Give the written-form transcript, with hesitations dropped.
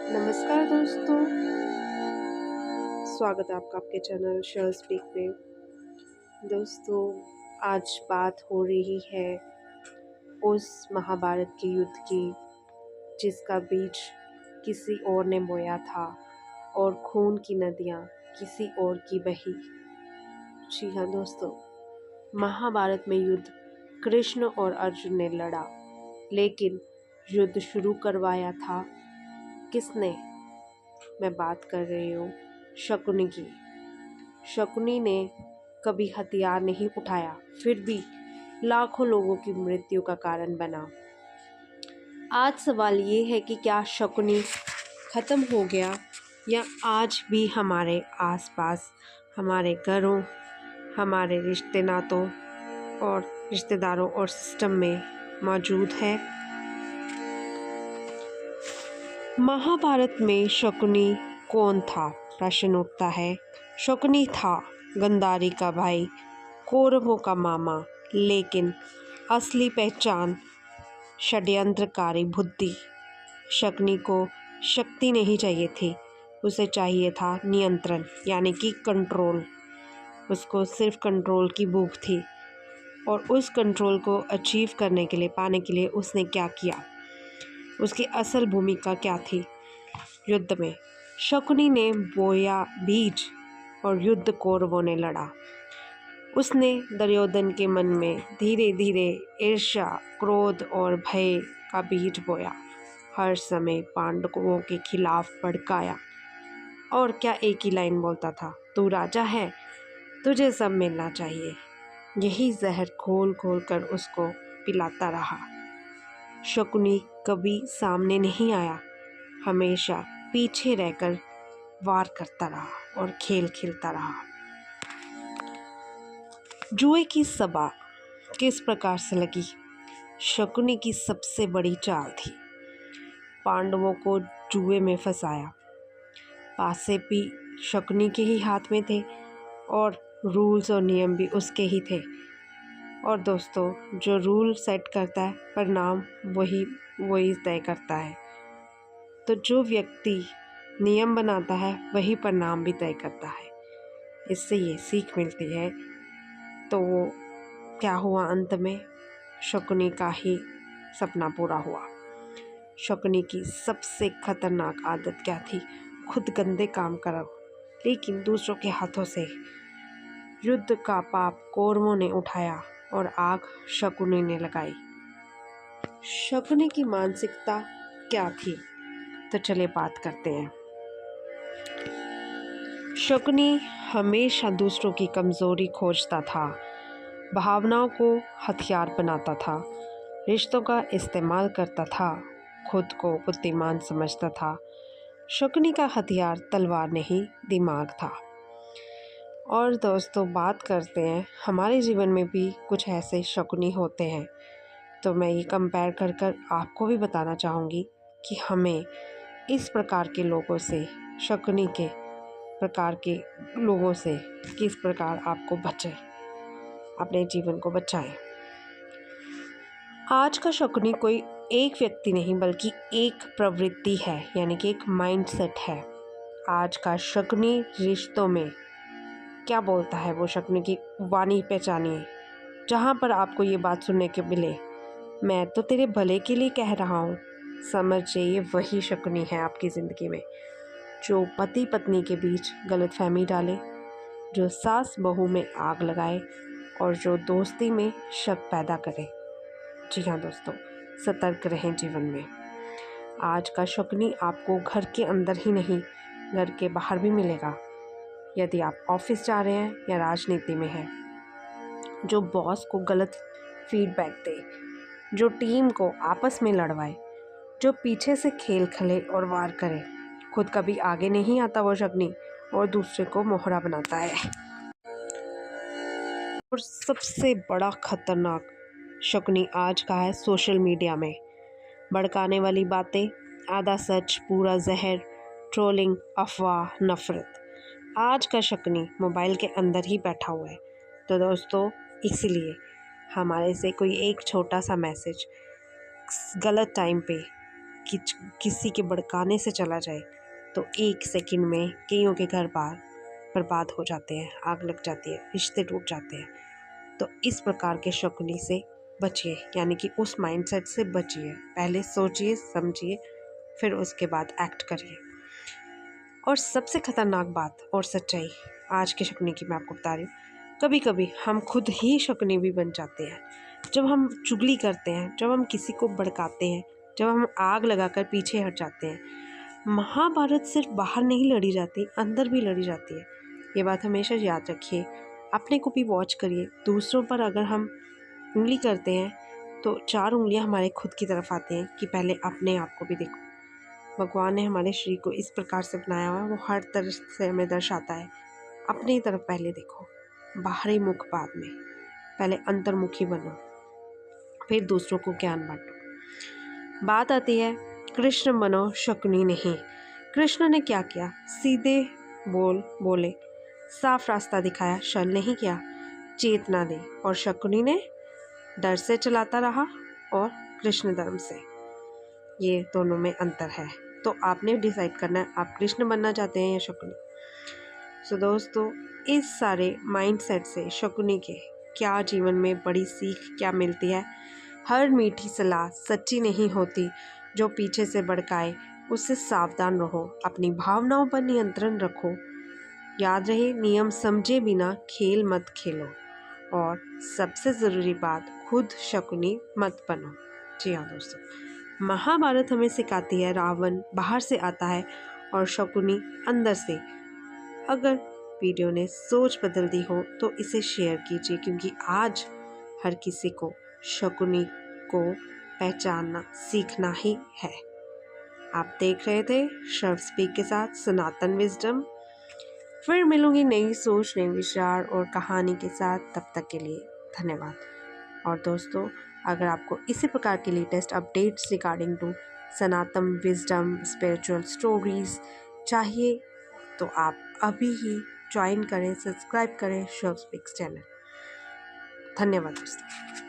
नमस्कार दोस्तों, स्वागत है आपका आपके चैनल शेयर स्पीक में। दोस्तों, आज बात हो रही है उस महाभारत के युद्ध की जिसका बीज किसी और ने बोया था और खून की नदियाँ किसी और की बही। जी हाँ दोस्तों, महाभारत में युद्ध कृष्ण और अर्जुन ने लड़ा, लेकिन युद्ध शुरू करवाया था किसने? मैं बात कर रही हूँ शकुनी की। शकुनी ने कभी हथियार नहीं उठाया, फिर भी लाखों लोगों की मृत्यु का कारण बना। आज सवाल ये है कि क्या शकुनी खत्म हो गया या आज भी हमारे आसपास, हमारे घरों, हमारे रिश्ते नातों और रिश्तेदारों और सिस्टम में मौजूद है। महाभारत में शकुनी कौन था? प्रश्न उठता है। शकुनी था गंधारी का भाई, कौरवों का मामा, लेकिन असली पहचान षड्यंत्रकारी बुद्धि। शकुनी को शक्ति नहीं चाहिए थी, उसे चाहिए था नियंत्रण, यानी कि कंट्रोल। उसको सिर्फ कंट्रोल की भूख थी और उस कंट्रोल को अचीव करने के लिए, पाने के लिए उसने क्या किया, उसकी असल भूमिका क्या थी युद्ध में? शकुनी ने बोया बीज और युद्ध कौरवों ने लड़ा। उसने दुर्योधन के मन में धीरे धीरे ईर्ष्या, क्रोध और भय का बीज बोया। हर समय पांडवों के खिलाफ भड़काया और क्या एक ही लाइन बोलता था, तू राजा है, तुझे सब मिलना चाहिए। यही जहर घोल घोल कर उसको पिलाता रहा। शकुनी कभी सामने नहीं आया, हमेशा पीछे रहकर वार करता रहा और खेल खेलता रहा। जुए की सभा किस प्रकार से लगी? शकुनी की सबसे बड़ी चाल थी पांडवों को जुए में फंसाया। पासे भी शकुनी के ही हाथ में थे और रूल्स और नियम भी उसके ही थे। और दोस्तों, जो रूल सेट करता है, परिणाम वही तय करता है। तो जो व्यक्ति नियम बनाता है वही परिणाम भी तय करता है। इससे ये सीख मिलती है। तो वो क्या हुआ अंत में? शकुनी का ही सपना पूरा हुआ। शकुनी की सबसे खतरनाक आदत क्या थी? खुद गंदे काम करो, लेकिन दूसरों के हाथों से। युद्ध का पाप कौरवों ने उठाया और आग शकुनी ने लगाई। शकुनी की मानसिकता क्या थी? तो चलिए बात करते हैं। शकुनी हमेशा दूसरों की कमज़ोरी खोजता था, भावनाओं को हथियार बनाता था, रिश्तों का इस्तेमाल करता था, खुद को बुद्धिमान समझता था। शकुनी का हथियार तलवार नहीं, दिमाग था। और दोस्तों, बात करते हैं हमारे जीवन में भी कुछ ऐसे शकुनी होते हैं। तो मैं ये कंपेयर कर आपको भी बताना चाहूँगी कि हमें इस प्रकार के लोगों से, शकुनी के प्रकार के लोगों से किस प्रकार आपको बचें, अपने जीवन को बचाएं। आज का शकुनी कोई एक व्यक्ति नहीं, बल्कि एक प्रवृत्ति है, यानी कि एक माइंडसेट है। आज का शकुनी रिश्तों में क्या बोलता है, वो शकुनी की वाणी पहचानिए। जहाँ पर आपको ये बात सुनने के मिले, मैं तो तेरे भले के लिए कह रहा हूँ, समझिए ये वही शकुनी है आपकी ज़िंदगी में, जो पति पत्नी के बीच गलतफहमी डाले, जो सास बहू में आग लगाए और जो दोस्ती में शक पैदा करे। जी हाँ दोस्तों, सतर्क रहें जीवन में। आज का शकुनी आपको घर के अंदर ही नहीं, घर के बाहर भी मिलेगा। यदि आप ऑफिस जा रहे हैं या राजनीति में हैं, जो बॉस को गलत फीडबैक दे, जो टीम को आपस में लड़वाए, जो पीछे से खेल खेले और वार करे, खुद कभी आगे नहीं आता वो शकुनी और दूसरे को मोहरा बनाता है। और सबसे बड़ा खतरनाक शकुनी आज का है सोशल मीडिया में। भड़काने वाली बातें, आधा सच पूरा जहर, ट्रोलिंग, अफवाह, नफरत। आज का शकुनी मोबाइल के अंदर ही बैठा हुआ है। तो दोस्तों, इसलिए हमारे से कोई एक छोटा सा मैसेज गलत टाइम पे किसी के भड़काने से चला जाए तो 1 सेकंड में कईयों के घर बार बर्बाद हो जाते हैं, आग लग जाती है, रिश्ते टूट जाते हैं। तो इस प्रकार के शकुनी से बचिए, यानी कि उस माइंडसेट से बचिए। पहले सोचिए समझिए, फिर उसके बाद एक्ट करिए। और सबसे खतरनाक बात और सच्चाई आज के शकुनी की मैं आपको बता रही हूँ, कभी कभी हम खुद ही शकुनी भी बन जाते हैं। जब हम चुगली करते हैं, जब हम किसी को भड़काते हैं, जब हम आग लगाकर पीछे हट जाते हैं। महाभारत सिर्फ बाहर नहीं लड़ी जाती, अंदर भी लड़ी जाती है। ये बात हमेशा याद रखिए। अपने को भी वॉच करिए। दूसरों पर अगर हम उंगली करते हैं तो 4 उंगलियां हमारे खुद की तरफ आती हैं कि पहले अपने आप को भी देखो। भगवान ने हमारे शरीर को इस प्रकार से बनाया हुआ है, वो हर तरह से हमें दर्शाता है। अपनी तरफ पहले देखो, बाहरी मुख बाद में। पहले अंतर्मुखी बनो, फिर दूसरों को ज्ञान बांटो। बात आती है कृष्ण बनो शकुनी नहीं। कृष्ण ने क्या किया? सीधे बोले, साफ रास्ता दिखाया, छल नहीं किया, चेतना दी। और शकुनी ने डर से चलाता रहा और कृष्ण धर्म से। ये दोनों में अंतर है। तो आपने डिसाइड करना है आप कृष्ण बनना चाहते हैं या शकुनी। सो दोस्तों, इस सारे माइंडसेट से शकुनी के क्या जीवन में बड़ी सीख क्या मिलती है? हर मीठी सलाह सच्ची नहीं होती। जो पीछे से भड़काए उससे सावधान रहो। अपनी भावनाओं पर नियंत्रण रखो। याद रहे, नियम समझे बिना खेल मत खेलो। और सबसे ज़रूरी बात, खुद शकुनी मत बनो। जी हाँ दोस्तों, महाभारत हमें सिखाती है रावण बाहर से आता है और शकुनी अंदर से। अगर वीडियो ने सोच बदल दी हो तो इसे शेयर कीजिए, क्योंकि आज हर किसी को शकुनी को पहचानना सीखना ही है। आप देख रहे थे शर्व स्पीक के साथ सनातन विजडम। फिर मिलूंगी नई सोच, नए विचार और कहानी के साथ। तब तक के लिए धन्यवाद। और दोस्तों, अगर आपको इसी प्रकार के latest updates regarding to Sanatan wisdom spiritual stories चाहिए तो आप अभी ही ज्वाइन करें, सब्सक्राइब करें शर्व स्पीक्स चैनल। धन्यवाद दोस्तों।